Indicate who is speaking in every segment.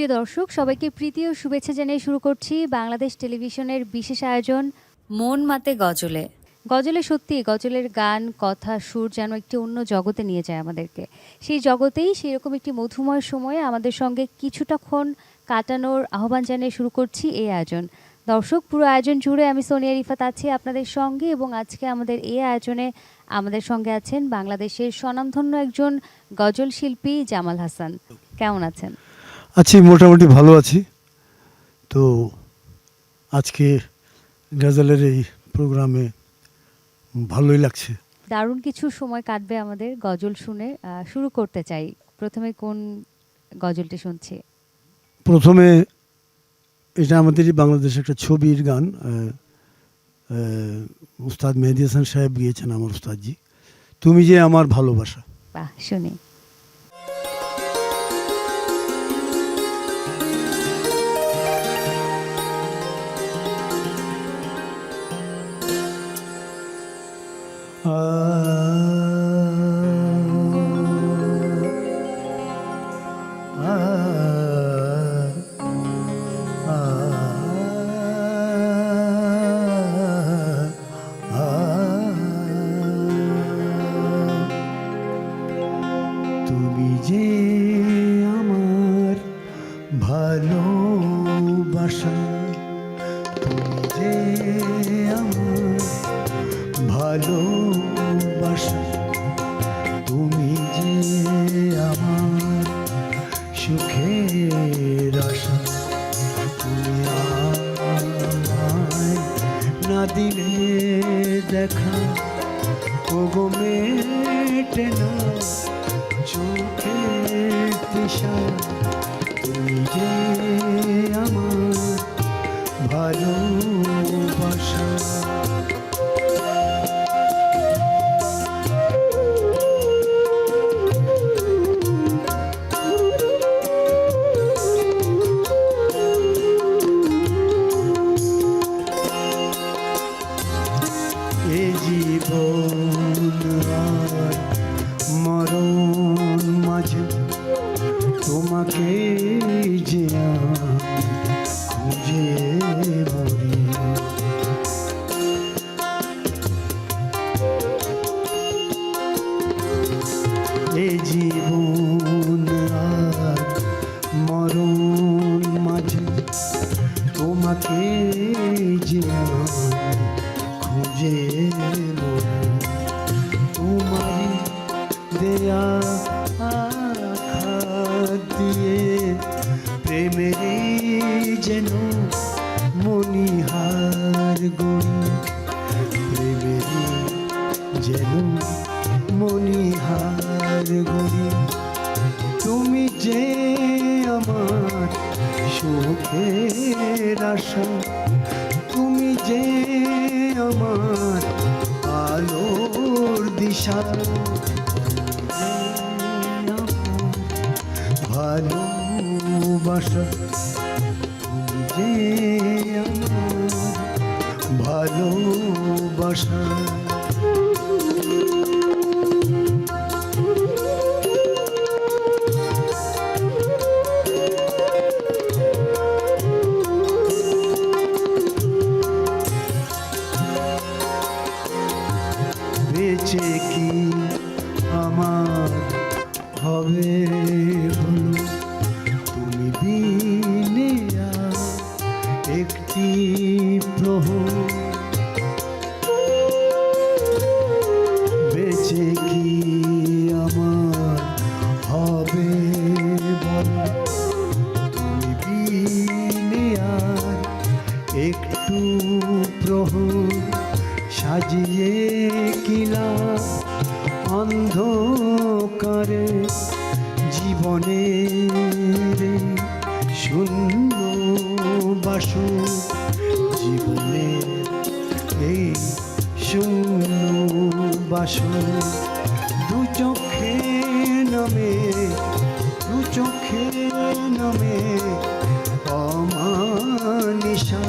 Speaker 1: সুপ্রিয় দর্শক, সবাইকে প্রীতি ও শুভেচ্ছা জানিয়ে শুরু করছি বাংলাদেশ টেলিভিশনের বিশেষ আয়োজন মন মাতে গজলে। গজলে সত্যি গজলের গান, কথা, সুর যেন একটি অন্য জগতে নিয়ে যায় আমাদেরকে। সেই জগতেই সেরকম একটি মধুময় সময়ে আমাদের সঙ্গে কিছুটাক্ষণ কাটানোর আহ্বান জানিয়ে শুরু করছি এই আয়োজন। দর্শক, পুরো আয়োজন জুড়ে আমি সোনিয়া রিফাত আছি আপনাদের সঙ্গে, এবং আজকে আমাদের এই আয়োজনে আমাদের সঙ্গে আছেন বাংলাদেশের স্বনামধন্য একজন গজল শিল্পী জামাল হাসান। কেমন আছেন?
Speaker 2: আছি, মোটামুটি ভালো আছি। তো আজকে গজলের এই প্রোগ্রামে ভালোই লাগছে।
Speaker 1: দারুণ কিছু সময় কাটবে আমাদের গজল শুনে। শুরু করতে চাই, প্রথমে কোন গজলটি শুনছি?
Speaker 2: প্রথমে এটা আমাদেরই বাংলাদেশের একটা ছবির গান, উস্তাদ মেহেদী হাসান সাহেব গিয়েছেন, আমার উস্তাদজি। তুমি যে আমার ভালোবাসা।
Speaker 1: বাহ, শুনি।
Speaker 2: তুমি যে আমার ভালোবাসা, তুমি যে আমার ভালোবাসা, তুমি যে আমার সুখের আশা। তুমি আমায় না দিলে দেখা, ওগো মেটে না চোখের দিশা। তুমি যে আমার ভালোবাসা। এ জীবন আর মরণ মাঝে তোমাকে যে খুঁজে মরি। এ জীবন আর মরণ মাঝে তোমাকে যে খুঁজে মরি। তোমারই দেয়া আঘাত দিয়ে প্রেমেরই যেন মণিহার গড়ি, প্রেমেরই যেন মণিহার গড়ি। তুমি যে আমার সুখের আশা, তুমি যে আমার আলোর দিশা। ভালোবাসা, তুমি যে আমার ভালোবাসা। বেঁচে কি আমার হবে বলো, তুমি বিনে আর একটি প্রহর। বেঁচে কি আমার হবে বলো, তুমি বিনে আর একটু প্রহর। সাজিয়ে কিলা অন্ধকারে জীবনের শূন্য বাসর। জীবনের এই শূন্য বাসর দু চোখে নামে, দু চোখে নামে অমানিশা।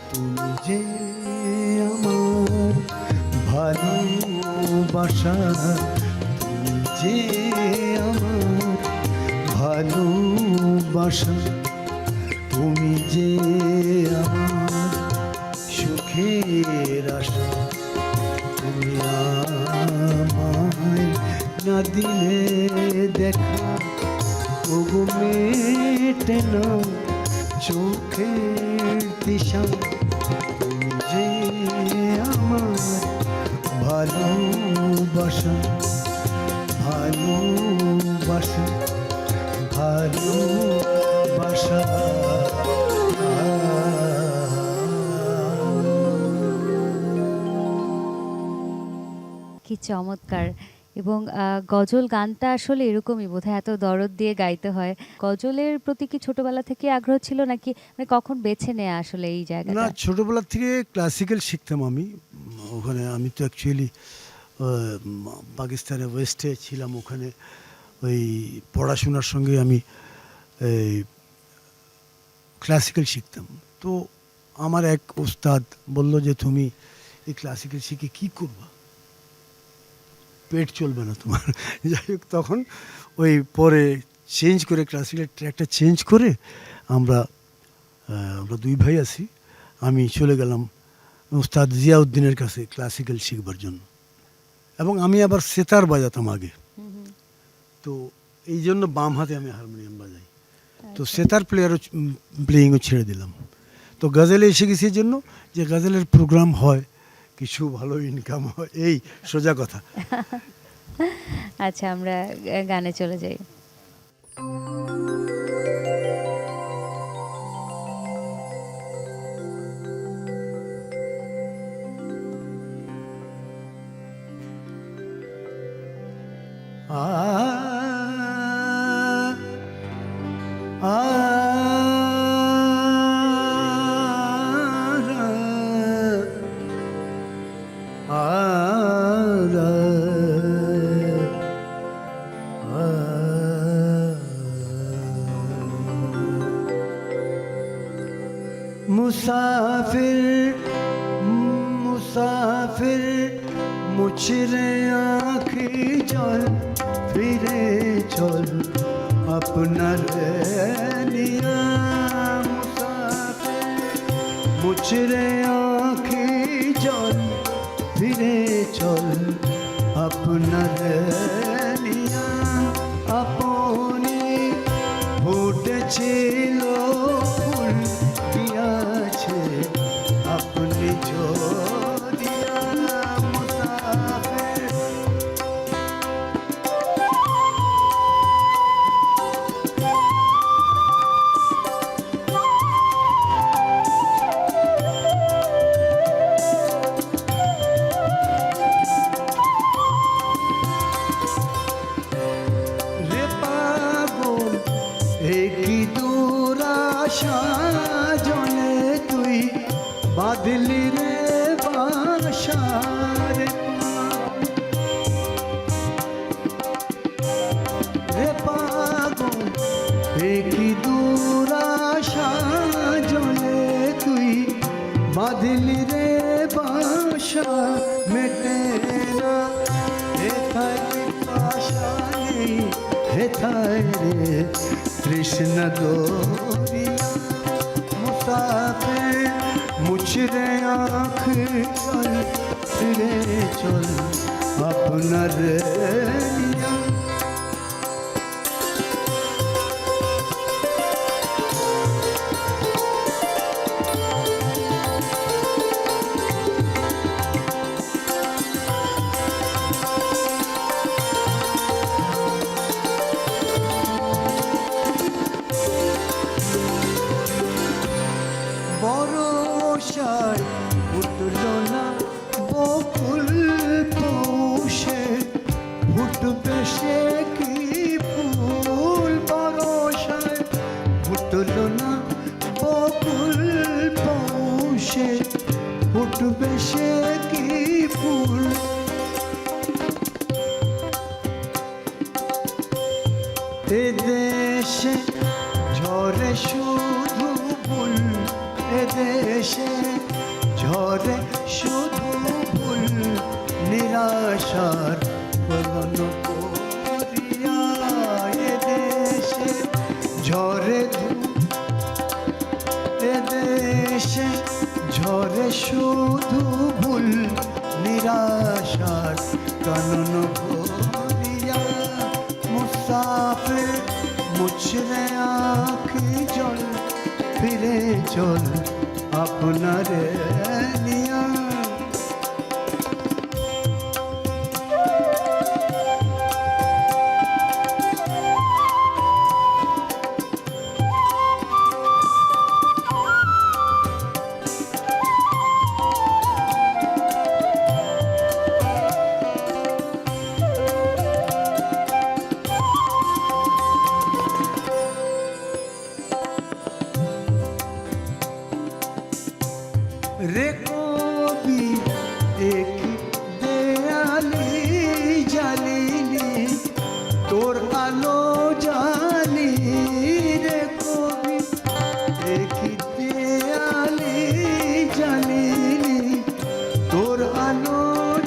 Speaker 2: তুমি যে আমার ভালোবাসা, তুমি যে আমার ভালোবাসা। ভালোবাসা তুমি যে আমার সুখের আশা তুমি আমায় না দিলে দেখা ওগো মেটে না চোখের দিশা তুমি যে আমার ভালোবাসা ভালোবাসা ভালোবাসা
Speaker 1: কি চমৎকার! এবং গজল গানটা আসলে এরকমই বোধহয়, এত দরদ দিয়ে গাইতে হয়। গজলের প্রতি কি ছোটবেলা থেকে আগ্রহ ছিল, নাকি মানে কখন বেছে নেয়া আসলে এই
Speaker 2: না,
Speaker 1: জায়গাটা?
Speaker 2: ছোটবেলা থেকে ক্লাসিক্যাল শিখতাম আমি। ওখানে আমি তো অ্যাকচুয়ালি পাকিস্তানে ওয়েস্টে ছিলাম, ওখানে ওই পড়াশোনার সঙ্গে আমি এই ক্লাসিক্যাল শিখতাম। তো আমার এক ওস্তাদ বলল যে তুমি এই ক্লাসিক্যাল শিখে কি করবা, পেট চলবে না তোমার। যাই হোক, তখন ওই পরে চেঞ্জ করে ক্লাসিক্যাল ট্র্যাকটা চেঞ্জ করে আমরা দুই ভাই আছি, আমি চলে গেলাম ওস্তাদ জিয়াউদ্দিনের কাছে ক্লাসিক্যাল শিখবার জন্য। এবং আমি আবার সেতার বাজাতাম আগে, তো এই জন্য বাম হাতে আমি হারমোনিয়াম বাজাই। তো সেতার প্লেয়িংও ছেড়ে দিলাম। তো গজলে এসে গেছি এই জন্য যে গজলের প্রোগ্রাম হয়, কিছু ভালো ইনকাম হয়, এই সোজা কথা।
Speaker 1: আচ্ছা, আমরা গানে চলে যাই।
Speaker 2: मुसाफिर मुसाफिर मुझरे आँखी चल फिरे चल अपना लिया। मुसाफिर मुझरे आँखी चल फिरे चल अपना लिया। अपनी ফুটেছিল ফুল দিয়াছে আপনি জড়িয়া। মুসাফির রে পাগল একই দুরাশা জলে তুই বাঁধলি রে বাসা রে রে পাগল একই দুরাশা জলে তুই বাঁধলি রে বাসা। মেটে না হেথায় পিপাসা নেই হেথায় রে কৃষ্ণ দরিয়া। মুসাফির মুছরে আँख চল ফিরে চল আপনার লিয়া। বরষায় ফুটল না বকুল পৌষে ফুটবে সে কি ফুল। বরষায় ফুটল না বকুল পৌষে ফুটবে সে কি ফুল। এ দেশে ঝরে শুধু ফুল, এ দেশে ঝরে শুধু ফুল নিরাশার ফলন করিয়া। এ দেশে ঝরে ধরে শুধু ভুল নিরাশার কানন ভরিয়া মুসাফির মুছরে আঁখি জল ফিরে চল আপনার নিয়া রে কবি এক দেয়ালি জালিনি তোর আলো জালি রে কবি এক দেয়ালি জালিনি তোর আলো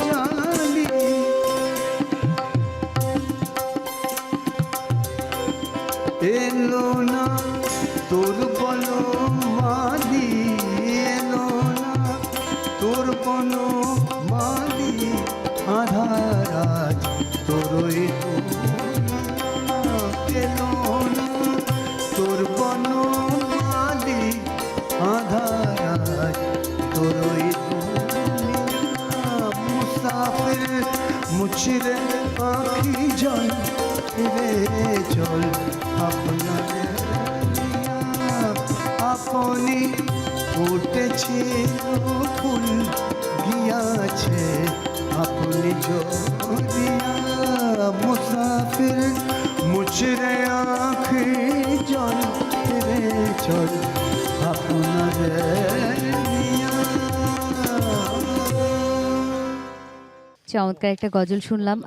Speaker 2: জালি এলো না তোর বলো মালি এলো না তোর বনো মালি আধারাজ তোরই এলো না তোর বনো মালি আধারাজ তোরই মুসাফির মুছরে আঁখি জল ফিরে চল আপনার আপনি ফুটেছিল ফুল গিয়াছে আপনি জড়িয়া মুসাফির মুছরে আঁখি জল ফিরে চল আপনার
Speaker 1: চমৎকার একটা গজল শুনলাম।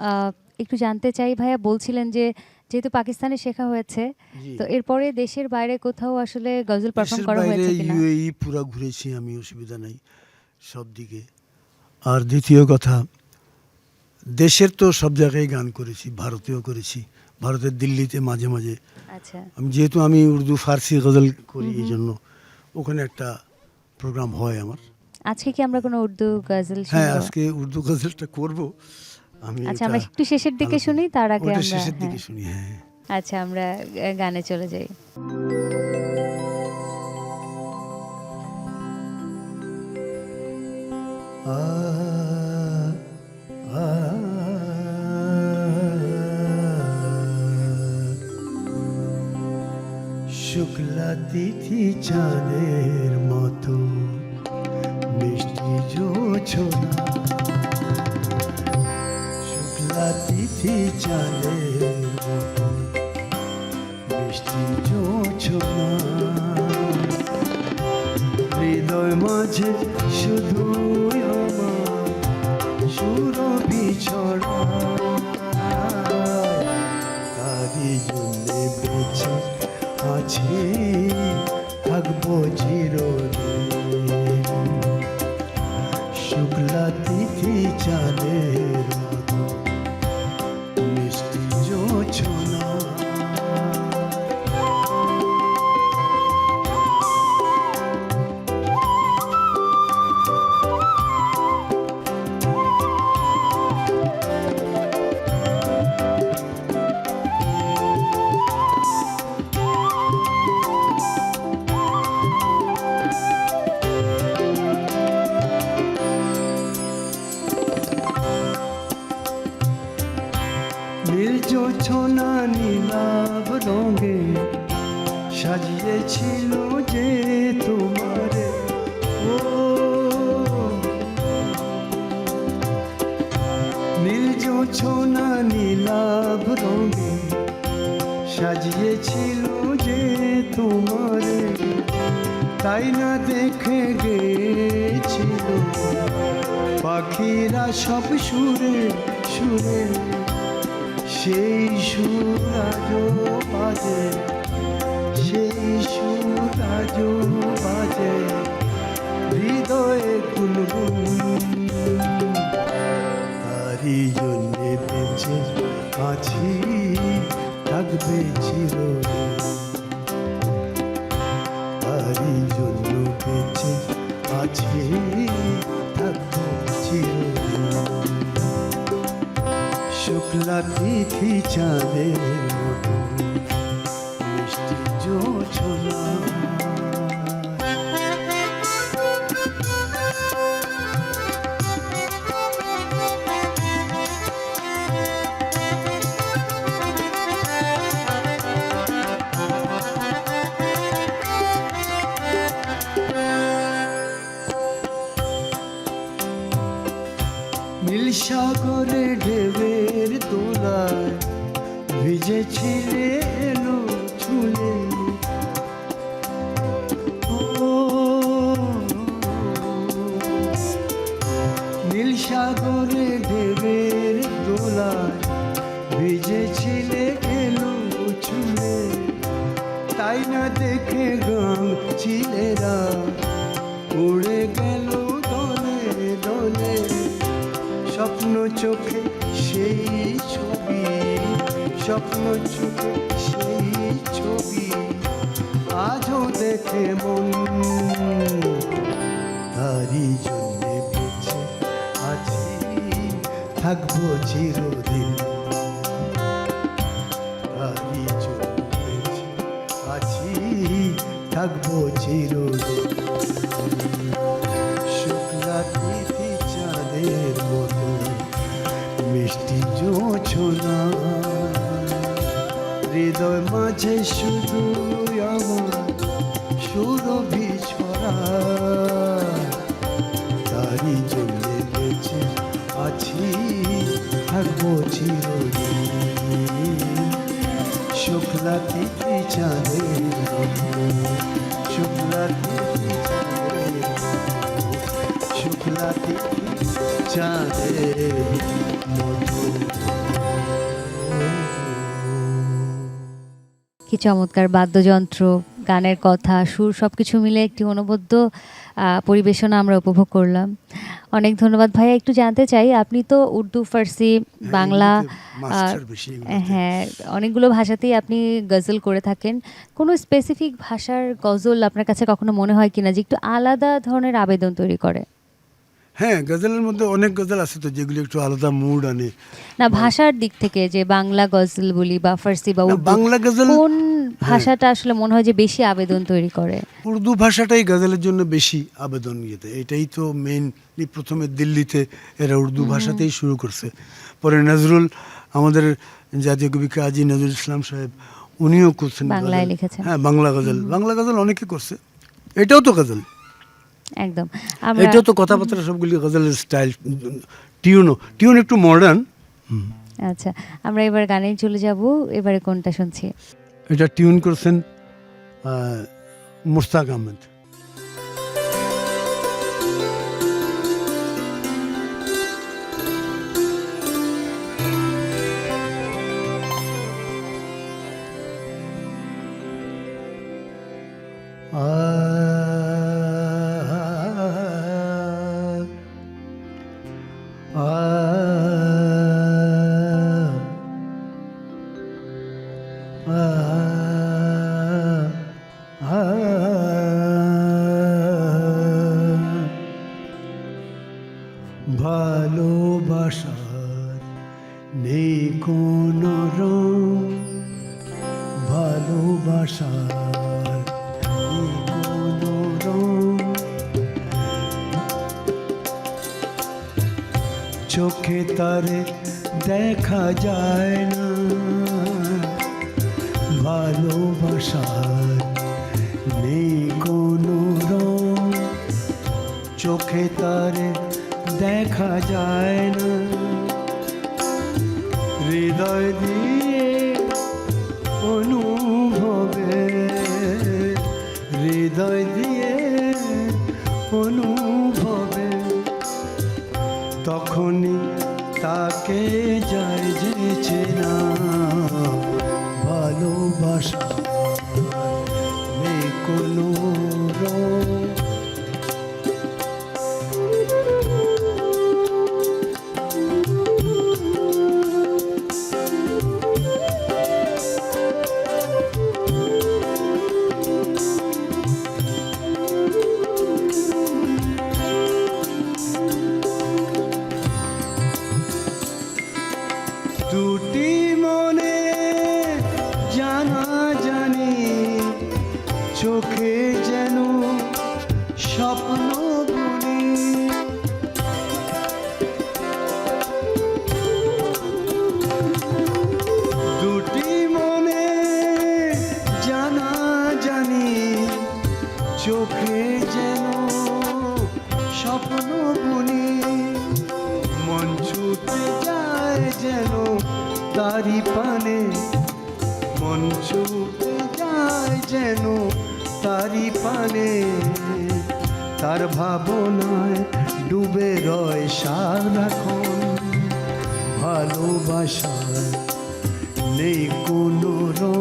Speaker 1: একটু জানতে চাই ভাইয়া, বলছিলেন যে যেহেতু পাকিস্তানে শেখা হয়েছে, তো এরপরে দেশের বাইরে কোথাও আসলে গজল পারফর্ম করা হয়েছে কিনা?
Speaker 2: ইউএই পুরো ঘুরেছি আমি, অসুবিধা নাই সব দিকে। আর দ্বিতীয় কথা, দেশের তো সব জায়গায় গান করেছি, ভারতেও করেছি, ভারতের দিল্লিতে মাঝে মাঝে।
Speaker 1: আচ্ছা,
Speaker 2: যেহেতু আমি উর্দু ফার্সি গজল করি এই জন্য ওখানে একটা প্রোগ্রাম হয় আমার।
Speaker 1: আজকে কি আমরা কোনো উর্দু গজল
Speaker 2: হ্যাঁ,
Speaker 1: শুনবো?
Speaker 2: আজকে উর্দু গজলটা করব আমি।
Speaker 1: আচ্ছা, আমরা একটু শেষের দিকে শুনি, তার আগে আমরা
Speaker 2: শেষের দিকে শুনি। হ্যাঁ,
Speaker 1: আচ্ছা, আমরা গানে চলে যাই।
Speaker 2: শুক্লা তিথি চাঁদের মতো মিষ্টি জোছনা, শুক্লা তিথি চাঁদের মতো মিষ্টি জোছনা, হৃদয় মাঝে শুধু আমার সুরভি ছড়া, তারি জন্যে বেঁচে আছি থাকবো চিরদিন, শুক্লা তিথি চাঁদের মতো মিষ্টি জোছনা। নীলজোছনা নীলাভ রঙে সাজিয়েছিল যে তোমারে, ও নীলজোছনা নীলাভ রঙে সাজিয়েছিল যে তোমারে, তাই না দেখে গেছিল পাখিরা সব সুরে সুরে, সেই সুর আজও বাজে, সেই সুর আজও বাজে হৃদয়ে গুনগুন, তারই জন্যে বেঁচে আছি থাকবে চিরদিন, তারই জন্য বেঁচে আছি থাকবো চিরদিন। শুক্লা তিথি চাঁদের মতো মিষ্টি জোছনা, নীল সাগরে ঢেউয়ের দোলায় ভিজেছিলে এলো চুলে। ও নীল সাগরে ঢেউয়ের দোলায় ভিজেছিলে এলো চুলে। তাই না দেখে গান ছিলেরা উড়ে গেল দলে দলে। স্বপ্ন চোখে সেই ছবি, স্বপ্ন চোখে সেই ছবি আজও দেখে মন। তারই জন্যে বেঁচে আছি থাকবো চিরদিন। তারই জন্যে বেঁচে আছি থাকবো চিরদিন। শুক্লা তিথি চাঁদের মতো মিষ্টি জোছনা, হৃদয় মাঝে শুধু আমার সুরভি ছড়া। তারই জন্যে বেঁচে আছি থাকবো চিরদিন। শুক্লা তিথি চাঁদের মতো, শুক্লা তিথি চাঁদের মতো, শুক্লা তিথি চাঁদের মতো।
Speaker 1: কি চমৎকার বাদ্যযন্ত্র, গানের কথা, সুর সবকিছু মিলে একটি অনবদ্য পরিবেশনা আমরা উপভোগ করলাম। অনেক ধন্যবাদ ভাইয়া। একটু জানতে চাই, আপনি তো উর্দু, ফার্সি, বাংলা, হ্যাঁ অনেকগুলো ভাষাতেই আপনি গজল করে থাকেন। কোনো স্পেসিফিক ভাষার গজল আপনার কাছে কখনো মনে হয় কিনা যে একটু আলাদা ধরনের আবেদন তৈরি করে?
Speaker 2: হ্যাঁ, গজলের মধ্যে অনেক গজল আছে তো যেগুলো একটু আলাদা মুড আনে।
Speaker 1: না ভাষার দিক থেকে, যে বাংলা গজল বলি বা ফার্সি বা উর্দু,
Speaker 2: বাংলা গজল
Speaker 1: কোন ভাষাটা আসলে মনে হয় যে বেশি আবেদন তৈরি করে?
Speaker 2: উর্দু ভাষাটাই গজলের জন্য বেশি আবেদন ইয়েতে। এটাই তো মেইনলি প্রথমে দিল্লিতে এরা উর্দু ভাষাতেই শুরু করছে। পরে নজরুল, আমাদের জাতীয় কবি কাজী নজরুল ইসলাম সাহেব, উনিও করছেন
Speaker 1: বাংলায় লিখেছেন।
Speaker 2: হ্যাঁ বাংলা গজল, বাংলা গজল অনেকে করছে। এটাও তো গজল,
Speaker 1: একদম।
Speaker 2: এটাও তো কথাবার্তা সবগুলি গজলের স্টাইল। টিউন একটু মডার্ন।
Speaker 1: আচ্ছা, আমরা এবার গানে চলে যাব। এবারে কোনটা শুনছি?
Speaker 2: এটা টিউন করছেন মুশতাক আহমেদ। ভালোবাসার নেই কোনো রং, ভালোবাসার নেই কোনো রং। চোখে তারে দেখা যায় না, ভালোবাসার নেই কোনো রং। চোখে তারে দেখা যায় না, হৃদয় দিয়ে অনুভবে, হৃদয় দিয়ে অনুভবে। তখনই তাকে যায় যে চেনা, ভালোবাসা নেই কোনো রং। স্বপ্ন বুনি, মন ছুটে যায় যেন তারি পানে, মন ছুটে যায় যেন তারি পানে, তার ভাবনায় ডুবে রয় সারাক্ষণ, ভালোবাসার নেই কোনো রং।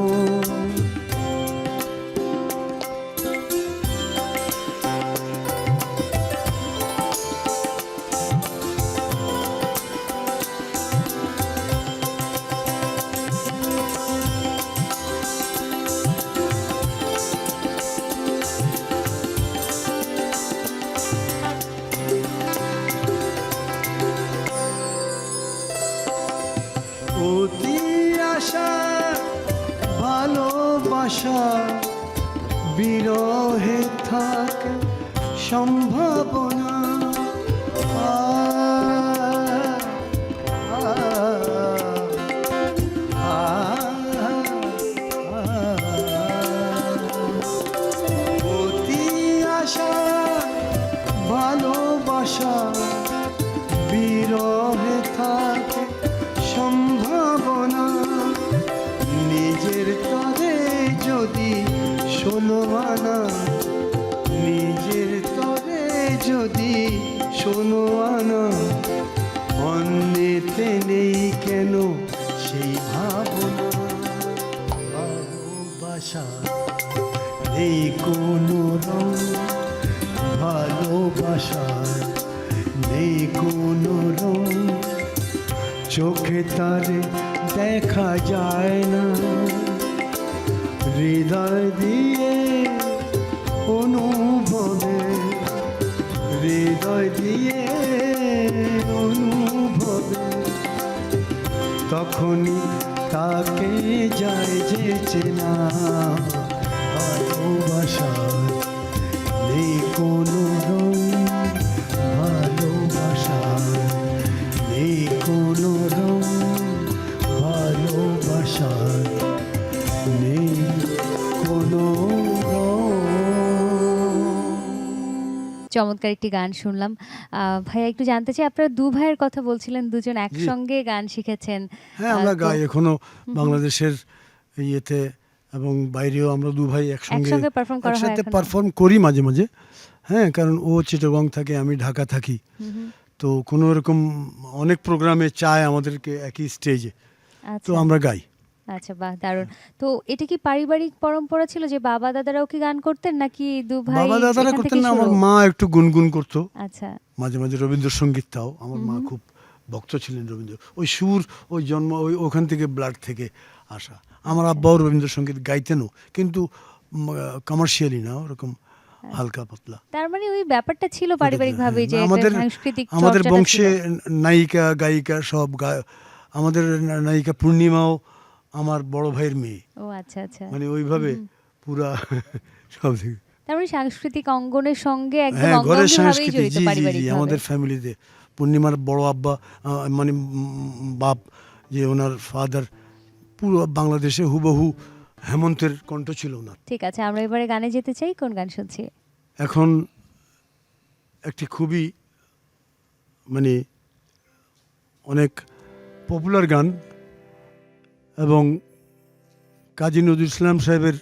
Speaker 2: অতি আশা ভালোবাসা বিরহে থাকে সম্ভাবনা, অতি আশা ভালোবাসা বিরহে থাকে সম্ভাবনা, নিজের তরে যদি ষোলো আনা, নিজের তরে যদি ষোলো আনা, অন্যেতে নেই কেন সেই ভাবনা, ভালোবাসা নেই কোনো রং, ভালোবাসার নেই কোনো রং, চোখে তারে দেখা যায় না, হৃদয় দিয়ে অনুভবে, হৃদয় দিয়ে অনুভবে, তখনই তাকে যায় যে চেনা, ভালোবাসার নেই কোনো রং, ভালোবাসার নেই কোনো রং, ভালোবাসার নেই কোনো রং।
Speaker 1: চমৎকার একটি গান শুনলাম। ভাইয়া একটু জানতে চাই, আপনারা দু ভাইয়ের কথা বলছিলেন, দুজন একসঙ্গে গান শিখেছেন।
Speaker 2: হ্যাঁ, আমরা
Speaker 1: তো
Speaker 2: গাই এখনো বাংলাদেশের ইয়েতে এবং বাইরেও আমরা দু ভাই
Speaker 1: একসঙ্গে perform করা হয়
Speaker 2: একসাথে
Speaker 1: এখনো?
Speaker 2: পারফর্ম করি মাঝে মাঝে। হ্যাঁ, কারণ ও চিটাগং থাকে, আমি ঢাকা থাকি, তো কোনো এরকম অনেক প্রোগ্রামে চায় আমাদেরকে একই স্টেজে, তো
Speaker 1: আচ্ছা
Speaker 2: আমরা গাই।
Speaker 1: আচ্ছা, বাহ, দারুণ। তো এটা কি পারিবারিক পরম্পরা ছিল যে বাবা দাদারাও কি গান করতেন, নাকি দু ভাই
Speaker 2: বাবা দাদারা
Speaker 1: এখান
Speaker 2: করতেন
Speaker 1: থেকে
Speaker 2: না, আমার
Speaker 1: শুরু?
Speaker 2: মা একটু গুনগুন করতো
Speaker 1: আচ্ছা
Speaker 2: মাঝে মাঝে রবীন্দ্রসঙ্গীতটাও। আমার মা খুব ভক্ত ছিলেন রবীন্দ্র, ওই সুর, ওই জন্ম, ওই ওখান থেকে ব্লাড থেকে আসা। আমার আব্বাও রবীন্দ্রসঙ্গীত গাইতেনও, কিন্তু কমার্শিয়ালি না, ওরকম হালকা পাতলা।
Speaker 1: তার মানে ওই ব্যাপারটা ছিল পারিবারিক ভাবে যে একটা
Speaker 2: আমাদের
Speaker 1: সাংস্কৃতিক
Speaker 2: আমাদের
Speaker 1: চর্চাটা
Speaker 2: বংশে
Speaker 1: ছিল।
Speaker 2: নায়িকা গায়িকা সব আমাদের নায়িকা পূর্ণিমাও আমার বড় ভাইয়ের মেয়ে,
Speaker 1: ও আচ্ছা আচ্ছা,
Speaker 2: মানে ওইভাবে পুরা সব দিকে।
Speaker 1: তার মানে সাংস্কৃতিক অঙ্গনের সঙ্গে একদম
Speaker 2: হ্যাঁ, ঘরের
Speaker 1: অঙ্গাঙ্গিভাবেই
Speaker 2: সংস্কৃতি,
Speaker 1: জড়িত
Speaker 2: জি জি জি,
Speaker 1: পারিবারিক
Speaker 2: আমাদের ফ্যামিলিতে পূর্ণিমার বড় আব্বা, মানে বাপ, যে ওনার ফাদার, পুরো বাংলাদেশে হুবহু হেমন্তের কণ্ঠ ছিল ওনার।
Speaker 1: ঠিক আছে, আমরা এবারে গানে যেতে চাই। কোন গান শুনছি?
Speaker 2: এখন একটি খুবই মানে অনেক পপুলার গান এবং কাজী নজরুল ইসলাম সাহেবের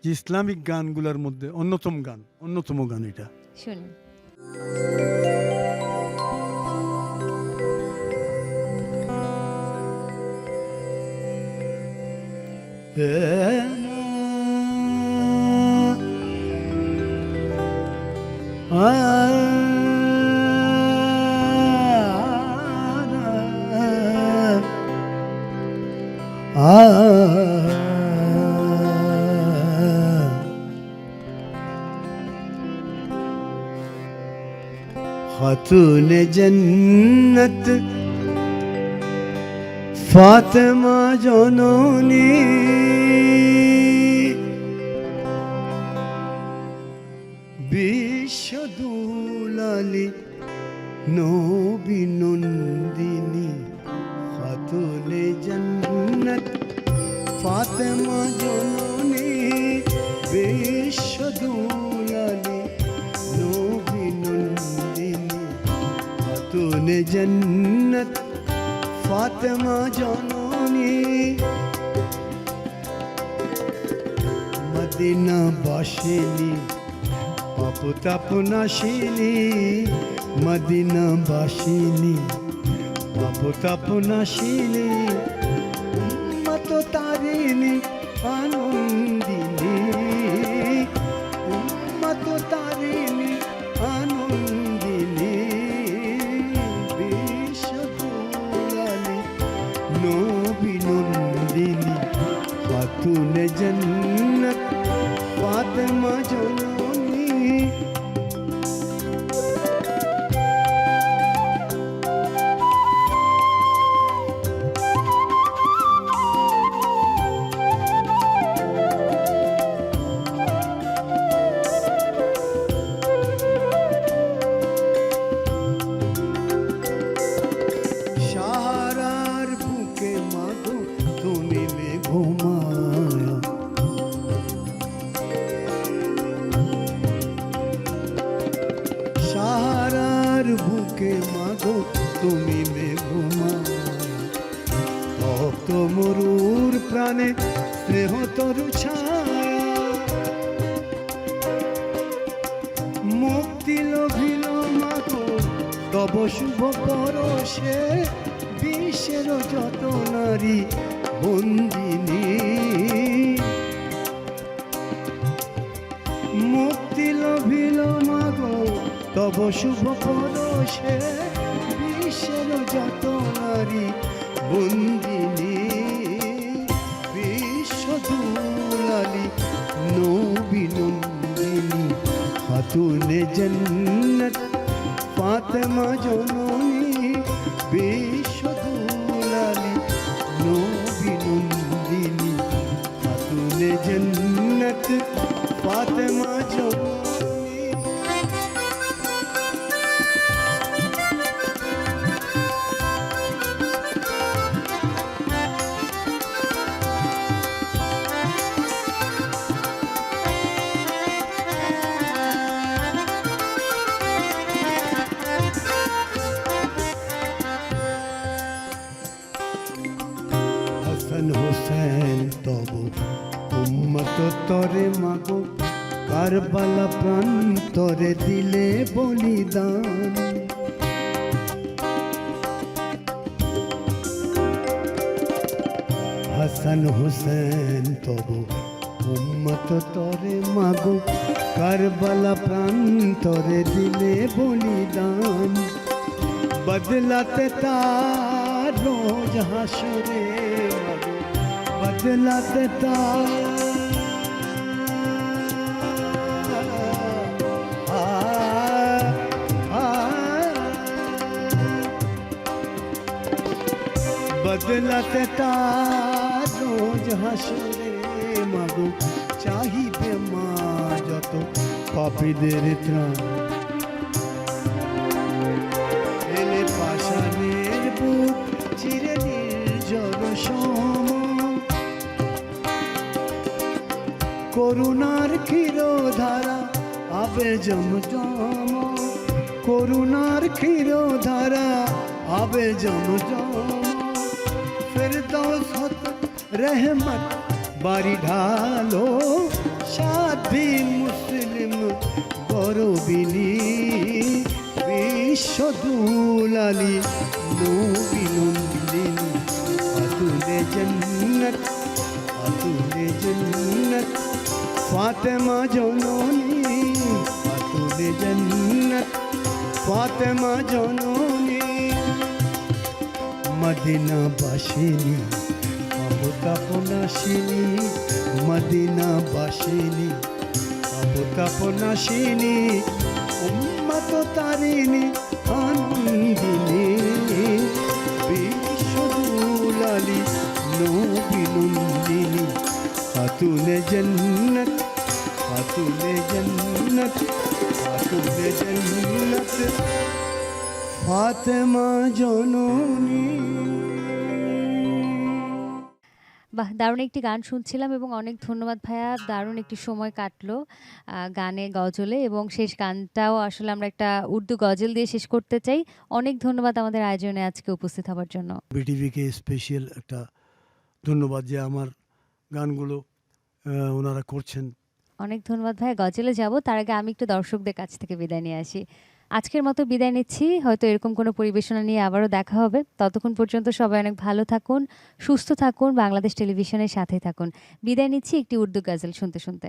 Speaker 2: যে ইসলামিক গানগুলোর মধ্যে অন্যতম গান এটা।
Speaker 1: শুনুন।
Speaker 2: খাতুনে জন্নত ফাতেমা জননী, বিশ্বদুলালি নবী নন্দিনী, খাতুনে জন্নত ফাতেমা জননী, বিশ্বদুলালি নবী নন্দিনী, जन्नत फातिमा जननी मदीना बाशिनी पाप ताप नाशिनी मदीना बाशिनी पाप ताप नाशिनी उम्मत तारिणी आनंदिनी उम्मत तारिणी आनंदिनी विश्वदुलाली नबी नंदिनी खातूने जन्नत फातिमा जननी সাহারার বুকে মাগো তুমি মেঘমায়া সাহারার বুকে মাগো তুমি মেঘমায়া ভক্ত মরুর প্রাণে স্নেহ তরু ছায়া মুক্তি লোভিল মাগো তব শুভ পরশে বিশ্বের যত নারী বন্দিনী মুক্তি লোভিল মাগো তব শুভ পরশে বিশ্বের যত নারী বন্দিনী বিশ্বদুলালি নবী নন্দিনী খাতুনে জন্নত ফাতিমা জননী বিশ্বদুলালি নবী নন্দিনী খাতুনে জন্নত ফাতিমা জননী হাসান হোসেন তব উম্মত তরে মাগো কারবালা প্রান্তরে দিলে বলিদান হাসান হোসেন তব উম্মত তরে মাগো কারবালা প্রান্তরে দিলে বলিদান বদলাতে তার রোজ হাসরে মাগো বদলাতে তার বদলাতে তার রোজ হাসরে মাগো চাহিবে মা যত পাপীদের ত্রাণ এলে পাষাণের বুক চিরে নির্জর সম করুণার ক্ষীরধারা আবে জমজম করুণার ক্ষীরধারা আবে জমজম ফেরদৌস হত रहमत बारी ढालो शादी मुस्लिम गौरबिनी विश्वदुलाली नबी नंदिनी अतुले जन्नत फातिमा जननी अतुले जन्नत फातिमा जननी मदीना बाशिनी তাপনাশিনী মদিনা বাসিনী তাপনাশিনী উম্মত তারিণী আনন্দিনী বিশ্বদুলালি নবী নন্দিনী খাতুনে জন্নত খাতুনে জন্নত খাতুনে জন্নত ফাতিমা জননী।
Speaker 1: বাহ! দারুণ একটি গান শুনছিলাম এবং অনেক ধন্যবাদ ভাইয়া। দারুণ একটি সময় কাটলো গানে, গজলে এবং শেষ গানটাও আসলে আমরা একটা উর্দু গজল দিয়ে শেষ করতে চাই। অনেক ধন্যবাদ আমাদের আয়োজনে আজকে উপস্থিত হবার জন্য।
Speaker 2: বিটিভিকে স্পেশাল একটা ধন্যবাদ যে আমার গানগুলো ওনারা করছেন।
Speaker 1: অনেক ধন্যবাদ ভাইয়া। গজলে যাব তার আগে আমি একটু দর্শকদের কাছ থেকে বিদায় নিয়ে আসি। আজকের মতো বিদায় নিচ্ছি। হয়তো এরকম কোনো পরিবেশনা নিয়ে আবারও দেখা হবে। ততক্ষণ পর্যন্ত সবাই অনেক ভালো থাকুন, সুস্থ থাকুন, বাংলাদেশ টেলিভিশনের সাথেই থাকুন। বিদায় নিচ্ছি একটি উর্দু গজল শুনতে, শুনতে।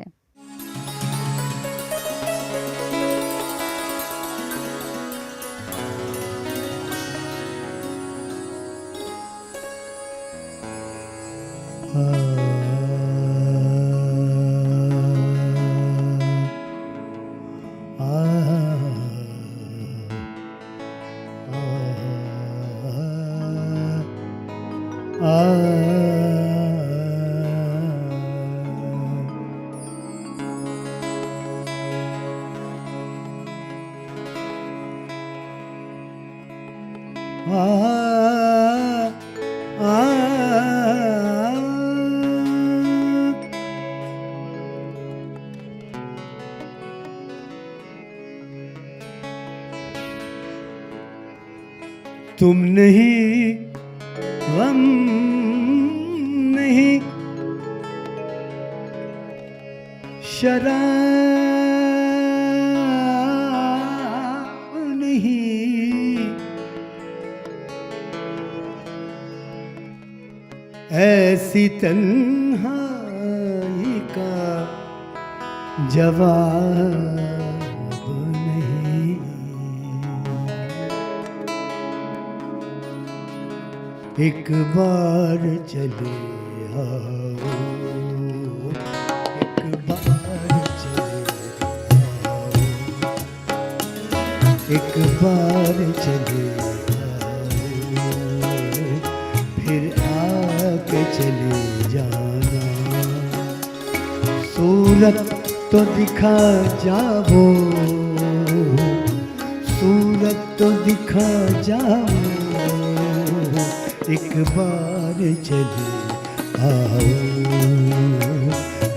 Speaker 2: तुम नहीं, गम नहीं, शराब नहीं, ऐसी तन्हाई का जवाब नहीं। एक बार चले आओ, एक बार चले आओ, एक बार चले आओ, फिर आके चले जाना। सूरत तो दिखा जाओ, सूरत तो दिखा जाओ, एक बार चले आओ,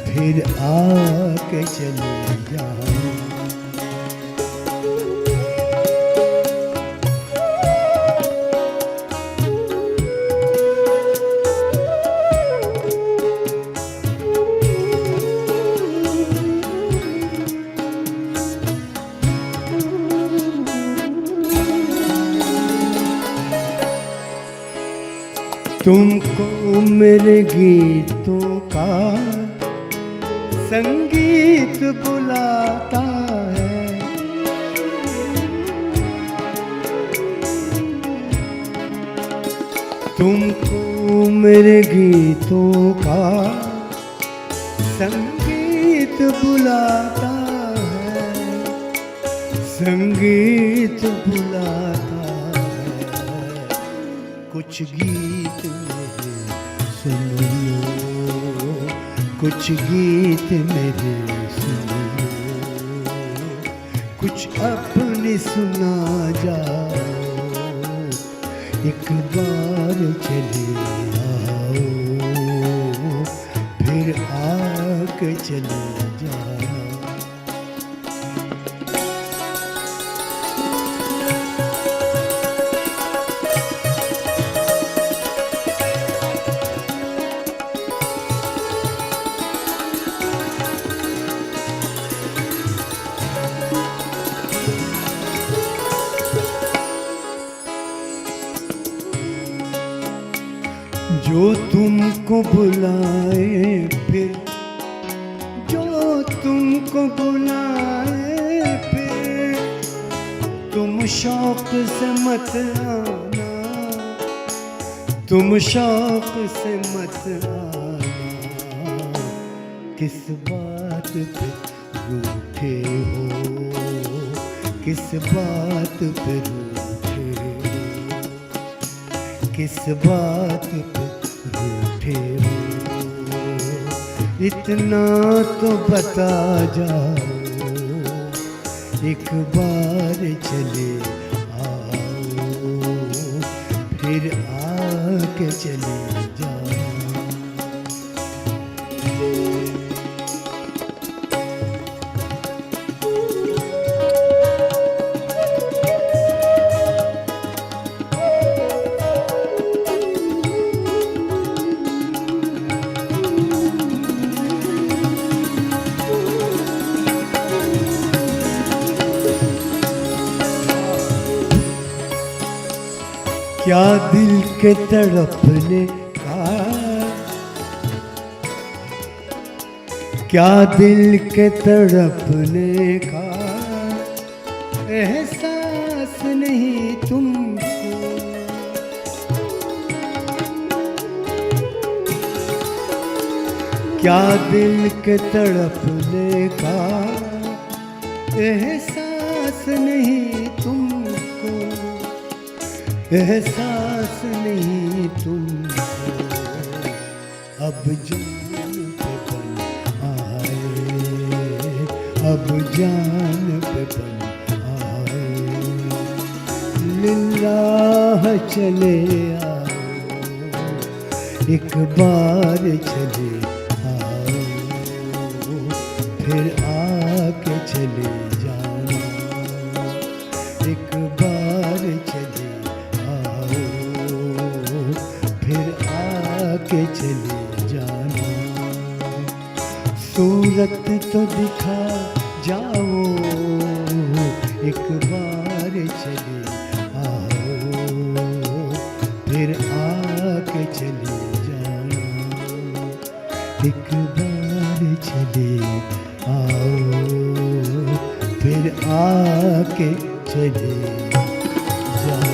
Speaker 2: फिर आके चले जाओ। तुमको मेरे गीतों का संगीत बुलाता है, तुमको मेरे गीतों का संगीत बुलाता है, संगीत बुलाता है। कुछ गीत मेरे सुन लो, कुछ गीत मेरे सुन लो, कुछ अपने सुना जाओ। एक बार चले आओ, फिर आके चले जाओ। जो तुमको बुलाए फिर, जो तुमको बुलाए फिर, तुम शौक से मत आना, तुम शौक से मत आना। किस बात पे रूठे हो, किस बात पे रूठे हो, किस बात पे रूठे हो, इतना तो बता जाओ। एक बार चले आओ, फिर आके चले जाओ। क्या दिल के तड़पने का, क्या दिल के तड़पने का एहसास नहीं तुमको, क्या दिल के तड़पने का एहसास नहीं तुमको, एहसास नहीं तुमको। अब जान पे बन आए, अब जान पे बन आए, लिल्लाह चले आओ, एक बार चले आओ, फिर आके चले जाना, एक बार चले आओ, फिर आके चले जाना। सूरत तो दिखा जाओ, एक बार चले आओ, फिर आके चले जाना, एक बार चले आओ, फिर आके चले जाना।